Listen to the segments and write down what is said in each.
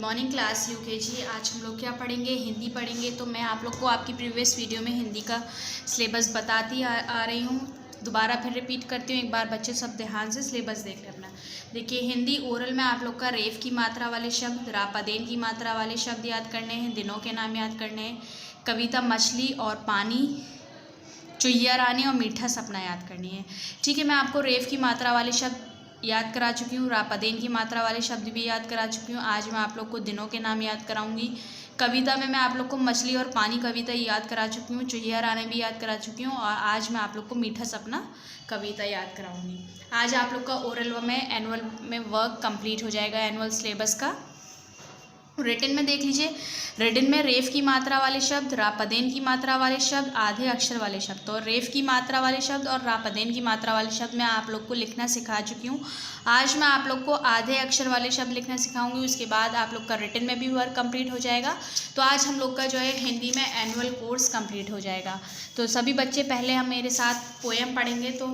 Morning class UKG. आज हम लोग क्या पढ़ेंगे? हिंदी पढ़ेंगे। तो मैं आप लोग को आपकी प्रीवियस वीडियो में हिंदी का सिलेबस बताती आ रही हूँ। दोबारा फिर रिपीट करती हूँ, एक बार बच्चे सब ध्यान से सिलेबस देख लें अपना। देखिए, हिंदी ओरल में आप लोग का रेफ की मात्रा वाले शब्द, रापदेन की मात्रा वाले शब्द याद करने हैं, दिनों के नाम याद करने हैं, कविता मछली और पानी, चुईया रानी और मीठा सपना याद करनी है। ठीक है, मैं आपको रेफ की मात्रा वाले शब्द याद करा चुकी हूँ, रापदेन की मात्रा वाले शब्द भी याद करा चुकी हूँ। आज मैं आप लोग को दिनों के नाम याद कराऊंगी। कविता में मैं आप लोग को मछली और पानी कविता याद करा चुकी हूँ, चुईया रानी भी याद करा चुकी हूँ, और आज मैं आप लोग को मीठा सपना कविता याद कराऊंगी। आज आप लोग का ओरल में एनुअल में वर्क कंप्लीट हो जाएगा, एनुअल सिलेबस का। रिटन में देख लीजिए, रिटन में रेफ की मात्रा वाले शब्द, रापदेन की मात्रा वाले शब्द, आधे अक्षर वाले शब्द। तो रेफ की मात्रा वाले शब्द और रापदेन की मात्रा वाले शब्द मैं आप लोग को लिखना सिखा चुकी हूँ। आज मैं आप लोग को आधे अक्षर वाले शब्द लिखना सिखाऊंगी। उसके बाद आप लोग का रिटन में भी वर्क कंप्लीट हो जाएगा। तो आज हम लोग का जो है हिंदी में एनुअल कोर्स कंप्लीट हो जाएगा। तो सभी बच्चे पहले हम मेरे साथ पोएम पढ़ेंगे। तो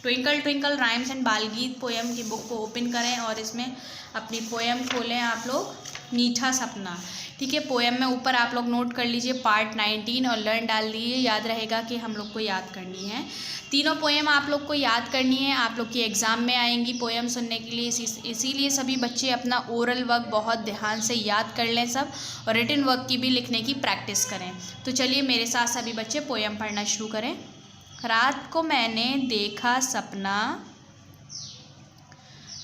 ट्विंकल ट्विंकल राइम्स एंड बालगीत पोएम की बुक को ओपन करें और इसमें अपनी पोएम खोलें आप लोग, मीठा सपना। ठीक है, पोएम में ऊपर आप लोग नोट कर लीजिए पार्ट 19 और लर्न डाल दीजिए, याद रहेगा कि हम लोग को याद करनी है। तीनों पोएम आप लोग को याद करनी है, आप लोग की एग्ज़ाम में आएंगी पोएम सुनने के लिए। इसीलिए सभी बच्चे अपना ओरल वर्क बहुत ध्यान से याद कर लें सब, और रिटन वर्क की भी लिखने की प्रैक्टिस करें। तो चलिए मेरे साथ सभी बच्चे पोएम पढ़ना शुरू करें। रात को मैंने देखा सपना,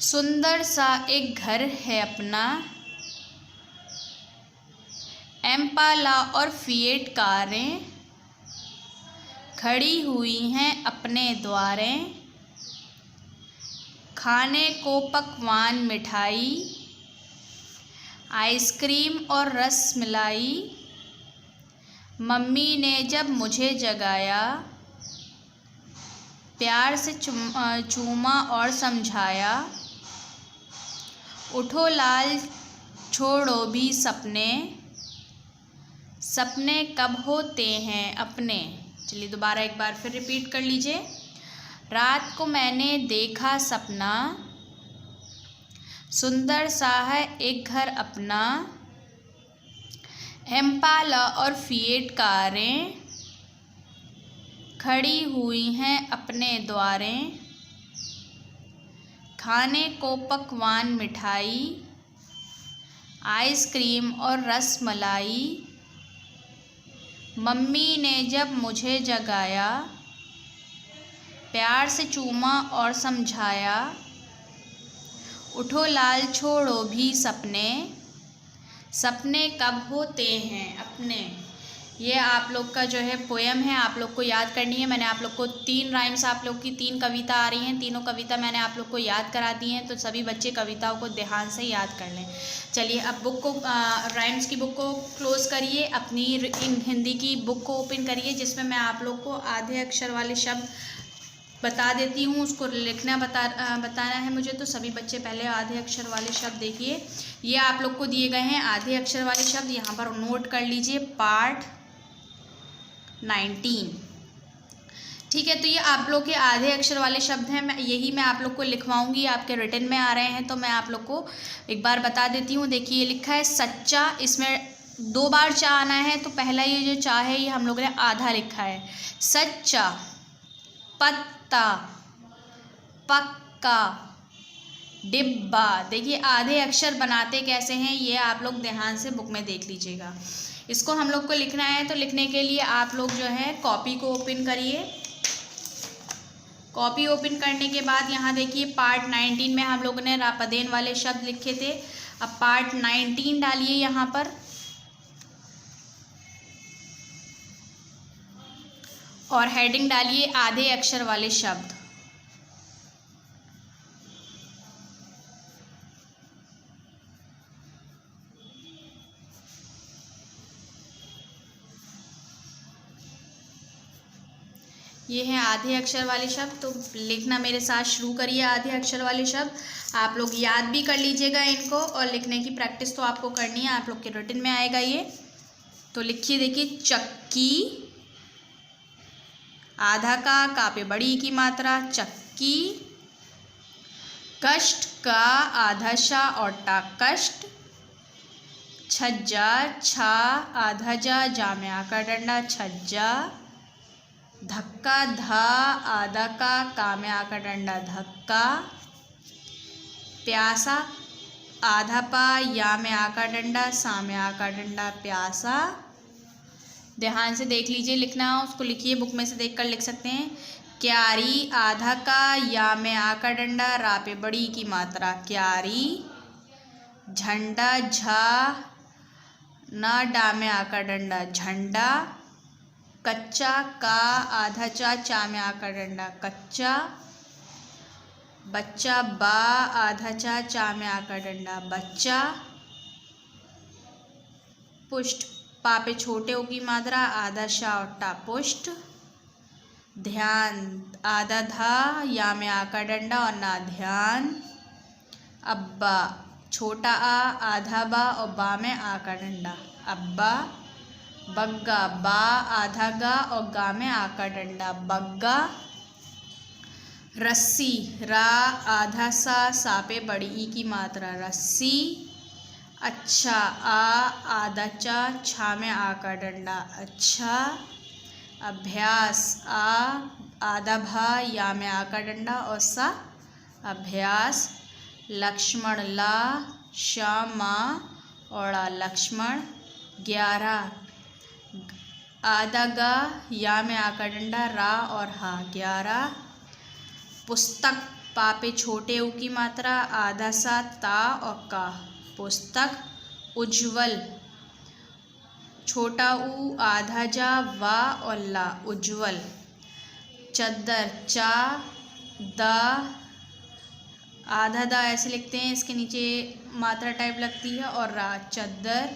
सुंदर सा एक घर है अपना, एम्पाला और फिएट कारें खड़ी हुई हैं अपने द्वारे, खाने को पकवान मिठाई, आइसक्रीम और रस मलाई, मम्मी ने जब मुझे जगाया, प्यार से चूमा और समझाया, उठो लाल छोड़ो भी सपने, सपने कब होते हैं अपने। चलिए दोबारा एक बार फिर रिपीट कर लीजिए। रात को मैंने देखा सपना, सुंदर सा है एक घर अपना, एम्पाला और फिएट कारें खड़ी हुई हैं अपने द्वारे, खाने को पकवान मिठाई, आइसक्रीम और रस मलाई, मम्मी ने जब मुझे जगाया, प्यार से चूमा और समझाया, उठो लाल छोड़ो भी सपने, सपने कब होते हैं अपने। ये आप लोग का जो है पोएम है, आप लोग को याद करनी है। मैंने आप लोग को 3 राइम्स, आप लोग की 3 कविता आ रही हैं, तीनों कविता मैंने आप लोग को याद करा दी हैं। तो सभी बच्चे कविताओं को ध्यान से याद कर लें। चलिए अब बुक को, राइम्स की बुक को क्लोज़ करिए, अपनी हिंदी की बुक को ओपन करिए, जिसमें मैं आप लोग को आधे अक्षर वाले शब्द बता देती हूँ, उसको लिखना बताना है मुझे। तो सभी बच्चे पहले आधे अक्षर वाले शब्द देखिए, ये आप लोग को दिए गए हैं आधे अक्षर वाले शब्द, यहाँ पर नोट कर लीजिए पार्ट 19। ठीक है, तो ये आप लोग के आधे अक्षर वाले शब्द हैं। यही मैं आप लोग को लिखवाऊंगी, आपके रिटन में आ रहे हैं। तो मैं आप लोग को एक बार बता देती हूँ। देखिए ये लिखा है सच्चा, इसमें 2 बार चा आना है। तो पहला ये जो चा है ये हम लोगों ने आधा लिखा है, सच्चा, पत्ता, पक्का, डिब्बा। देखिए आधे अक्षर बनाते कैसे हैं ये आप लोग ध्यान से बुक में देख लीजिएगा। इसको हम लोग को लिखना है, तो लिखने के लिए आप लोग जो है कॉपी को ओपन करिए। कॉपी ओपन करने के बाद यहाँ देखिए पार्ट 19 में हम लोगों ने रापदेन वाले शब्द लिखे थे। अब पार्ट 19 डालिए यहाँ पर, और हेडिंग डालिए आधे अक्षर वाले शब्द। ये हैं आधे अक्षर वाले शब्द। तो लिखना मेरे साथ शुरू करिए आधे अक्षर वाले शब्द। आप लोग याद भी कर लीजिएगा इनको, और लिखने की प्रैक्टिस तो आपको करनी है, आप लोग के रिटन में आएगा ये। तो लिखिए, देखिए चक्की, आधा का पे बड़ी की मात्रा, चक्की, कष्ट का आधा शा और टा कष्ट, छज्जा, छा आधा जा, जा में आ का डंडा, छज्जा। धक्का, धा आधा का में आ का डंडा, धक्का। प्यासा, आधा पा, या में आ का डंडा, सा में आ का डंडा, प्यासा। ध्यान से देख लीजिए, लिखना उसको लिखिए, बुक में से देख कर लिख सकते हैं। क्यारी, आधा का, या में आ का डंडा, रा पे बड़ी की मात्रा, क्यारी। झंडा, झा ना, डा में आ का डंडा, झंडा। कच्चा, का आधा चा में आ का डंडा, कच्चा। बच्चा, बा आधा चा में आ का डंडा, बच्चा। पुष्ट, पा पे छोटे ओ की मात्रा, आधा शा और टा, पुष्ट। ध्यान, आधा धा, या में आ का डंडा और ना, ध्यान। अब्बा, छोटा आ आधा बा और बा में आ का डंडा, अब्बा। बग्गा, बा आधा गा और गा में आ का डंडा, बग्गा। रस्सी, रा आधा सा पे बड़ी ई की मात्रा, रस्सी। अच्छा, आ आधा चा, छा में आ का डंडा, अच्छा। अभ्यास, आ आधा भा, या में आ का डंडा और सा, अभ्यास। लक्ष्मण, ला शा मा और लक्ष्मण, 11। आधा गा, या में आ का डंडा, रा और हा, 11। पुस्तक, पा पे छोटे ऊ की मात्रा, आधा सा, ता और का, पुस्तक। उज्ज्वल, छोटा ऊ आधा जा, वा और ला, उज्ज्वल। चद्दर, चा दा आधा दा ऐसे लिखते हैं, इसके नीचे मात्रा टाइप लगती है और रा, चद्दर।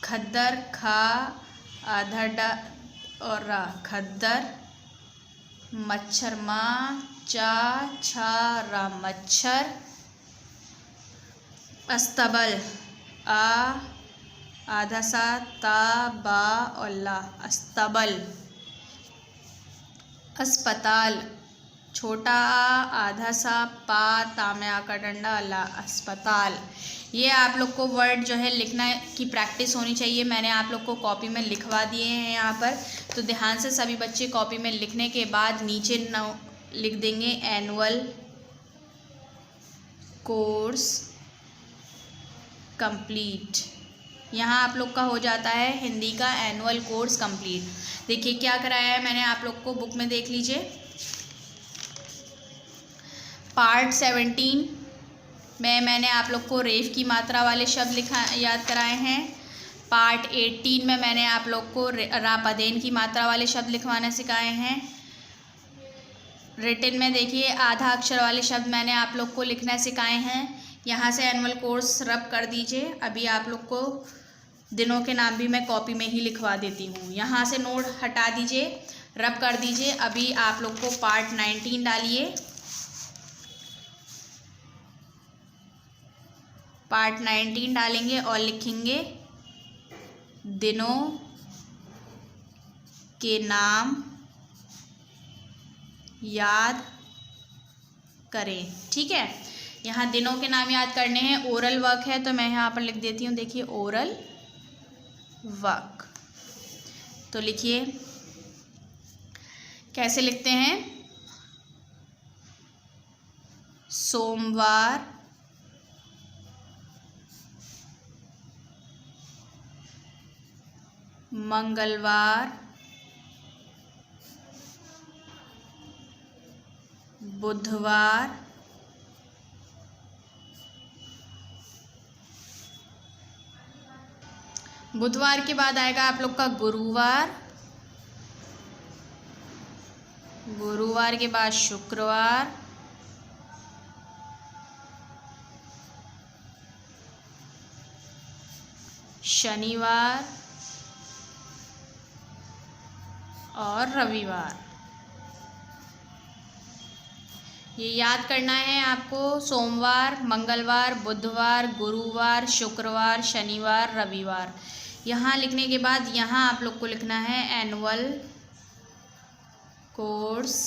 खद्दर, खा आधा डा और रा, खद्दर। मच्छर, माँ चा छा रा, मच्छर। अस्तबल, आ आधा सा, ता बा और ला, अस्तबल। अस्पताल, छोटा आ आधा सा, पा ता में आ का डंडा, ला, अस्पताल। ये आप लोग को वर्ड जो है लिखना की प्रैक्टिस होनी चाहिए। मैंने आप लोग को कॉपी में लिखवा दिए हैं यहाँ पर, तो ध्यान से सभी बच्चे कॉपी में लिखने के बाद नीचे लिख देंगे एनुअल कोर्स कंप्लीट। यहाँ आप लोग का हो जाता है हिंदी का एनुअल कोर्स कंप्लीट। देखिए क्या कराया है मैंने आप लोग को, बुक में देख लीजिए। पार्ट 17 में मैंने आप लोग को रेफ की मात्रा वाले शब्द याद कराए हैं। पार्ट 18 में मैंने आप लोग को रापदेन की मात्रा वाले शब्द लिखवाना सिखाए हैं। रिटन में देखिए आधा अक्षर वाले शब्द मैंने आप लोग को लिखना सिखाए हैं। यहाँ से एनुअल कोर्स रब कर दीजिए। अभी आप लोग को दिनों के नाम भी मैं कॉपी में ही लिखवा देती हूँ। यहाँ से नोट हटा दीजिए, रब कर दीजिए। अभी आप लोग को पार्ट 19 डालिए। पार्ट 19 डालेंगे और लिखेंगे दिनों के नाम याद करें। ठीक है, यहाँ दिनों के नाम याद करने हैं। ओरल वर्क है तो मैं यहाँ पर लिख देती हूँ। देखिए ओरल वर्क, तो लिखिए कैसे लिखते हैं। सोमवार, मंगलवार, बुधवार, बुधवार के बाद आएगा आप लोग का गुरुवार, गुरुवार के बाद शुक्रवार, शनिवार और रविवार। ये याद करना है आपको। सोमवार, मंगलवार, बुधवार, गुरुवार, शुक्रवार, शनिवार, रविवार। यहाँ लिखने के बाद यहाँ आप लोग को लिखना है एनुअल कोर्स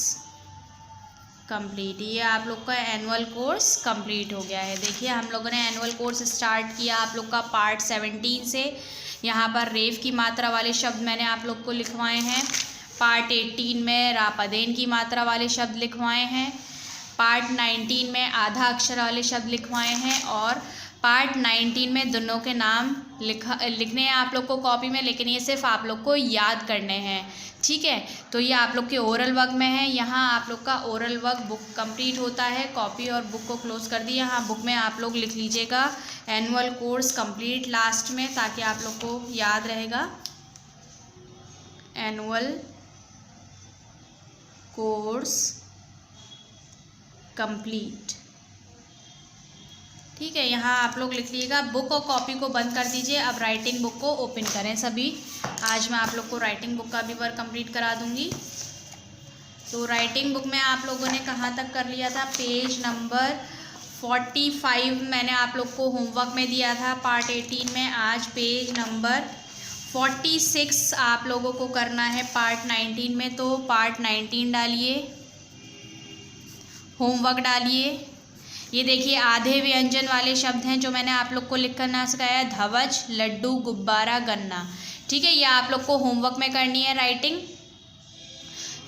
कंप्लीट। ये आप लोग का एनुअल कोर्स कंप्लीट हो गया है। देखिए हम लोगों ने एनुअल कोर्स स्टार्ट किया आप लोग का पार्ट 17 से। यहाँ पर रेफ की मात्रा वाले शब्द मैंने आप लोग को लिखवाए हैं। पार्ट 18 में रापदेन की मात्रा वाले शब्द लिखवाए हैं। पार्ट 19 में आधा अक्षर वाले शब्द लिखवाए हैं। और पार्ट 19 में दोनों के नाम लिखने हैं आप लोग को कॉपी में, लेकिन ये सिर्फ आप लोग को याद करने हैं, ठीक है। तो ये आप लोग के ओरल वर्क में है। यहाँ आप लोग का ओरल वर्क बुक कंप्लीट होता है। कॉपी और बुक को क्लोज कर दिया। यहाँ बुक में आप लोग लिख लीजिएगा एनुअल कोर्स कंप्लीट लास्ट में, ताकि आप लोग को याद रहेगा। एनुअल कोर्स कंप्लीट, ठीक है। यहाँ आप लोग लिख लीजिएगा। बुक और कॉपी को बंद कर दीजिए। अब राइटिंग बुक को ओपन करें सभी। आज मैं आप लोग को राइटिंग बुक का भी वर्क कंप्लीट करा दूंगी। तो राइटिंग बुक में आप लोगों ने कहाँ तक कर लिया था? पेज नंबर 45 मैंने आप लोग को होमवर्क में दिया था पार्ट 18 में। आज पेज नंबर 46 आप लोगों को करना है पार्ट 19 में। तो पार्ट 19 डालिए, होमवर्क डालिए। ये देखिए आधे व्यंजन वाले शब्द हैं जो मैंने आप लोग को लिख करना सिखाया है। धवज, लड्डू, गुब्बारा, गन्ना, ठीक है। ये आप लोग को होमवर्क में करनी है राइटिंग।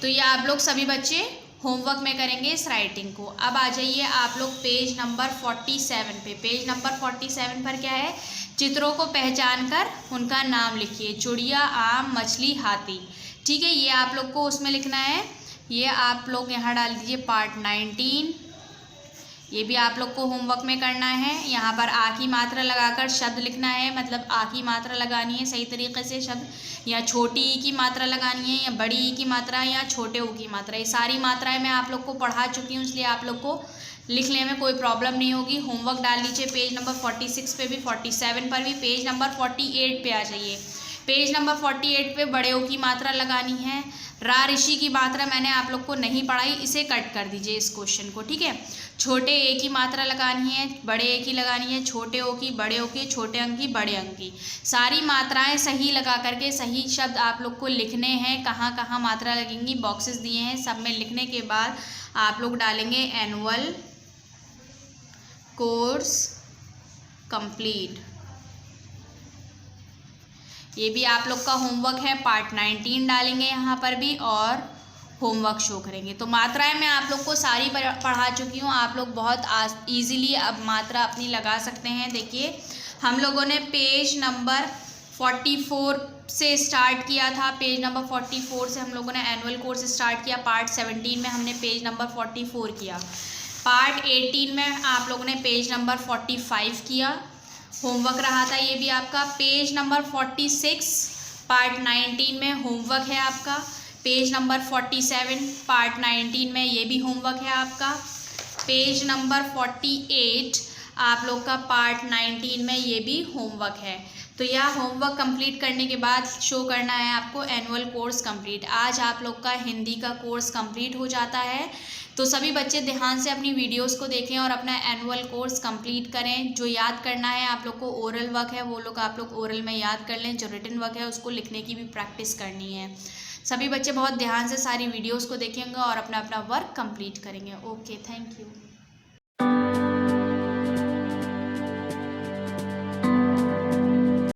तो ये आप लोग सभी बच्चे होमवर्क में करेंगे इस राइटिंग को। अब आ जाइए आप लोग पेज नंबर 47 पे। पेज नंबर 47 पर क्या है? चित्रों को पहचान कर उनका नाम लिखिए। चिड़िया, आम, मछली, हाथी, ठीक है। ये आप लोग को उसमें लिखना है। ये आप लोग यहाँ डाल दीजिए पार्ट 19। ये भी आप लोग को होमवर्क में करना है। यहाँ पर आ की मात्रा लगाकर शब्द लिखना है, मतलब आ की मात्रा लगानी है सही तरीके से शब्द, या छोटी ई की मात्रा लगानी है, या बड़ी ई की मात्रा, या छोटे ओ की मात्रा। ये सारी मात्राएं मैं आप लोग को पढ़ा चुकी हूँ, इसलिए आप लोग को लिखने में कोई प्रॉब्लम नहीं होगी। होमवर्क डाल लीजिए पेज नंबर 46 पे भी, 47 पर भी। पेज नंबर 48 पे आ जाइए। पेज नंबर 48 पे बड़े ओ की मात्रा लगानी है। रा ऋषि की मात्रा मैंने आप लोग को नहीं पढ़ाई, इसे कट कर दीजिए इस क्वेश्चन को, ठीक है। छोटे ए की मात्रा लगानी है, बड़े ए की लगानी है, छोटे ओ की, बड़े ओ की, छोटे अंक की, बड़े अंक की। सारी मात्राएं सही लगा करके सही शब्द आप लोग को लिखने हैं। कहाँ कहाँ मात्रा लगेंगी बॉक्सेस दिए हैं, सब में लिखने के बाद आप लोग डालेंगे एनुअल कोर्स कंप्लीट। ये भी आप लोग का होमवर्क है। पार्ट 19 डालेंगे यहाँ पर भी और होमवर्क शो करेंगे। तो मात्राएं मैं आप लोग को सारी पढ़ा चुकी हूँ। आप लोग बहुत ईजिली अब मात्रा अपनी लगा सकते हैं। देखिए हम लोगों ने पेज नंबर 44 से स्टार्ट किया था। पेज नंबर 44 से हम लोगों ने एनुअल कोर्स स्टार्ट किया। पार्ट 17 में हमने पेज नंबर 44 किया। पार्ट 18 में आप लोगों ने पेज नंबर 45 किया। होमवर्क रहा था ये भी आपका। पेज नंबर 46 पार्ट 19 में होमवर्क है आपका। पेज नंबर 47 पार्ट 19 में ये भी होमवर्क है आपका। पेज नंबर 48 आप लोग का पार्ट 19 में ये भी होमवर्क है। तो यह होमवर्क कंप्लीट करने के बाद शो करना है आपको एनुअल कोर्स कंप्लीट। आज आप लोग का हिंदी का कोर्स कंप्लीट हो जाता है। तो सभी बच्चे ध्यान से अपनी वीडियोस को देखें और अपना एनुअल कोर्स कंप्लीट करें। जो याद करना है आप लोग को ओरल वर्क है वो लोग आप लोग ओरल में याद कर लें। जो रिटन वर्क है उसको लिखने की भी प्रैक्टिस करनी है। सभी बच्चे बहुत ध्यान से सारी वीडियोस को देखेंगे और अपना अपना वर्क कंप्लीट करेंगे। Okay, thank you.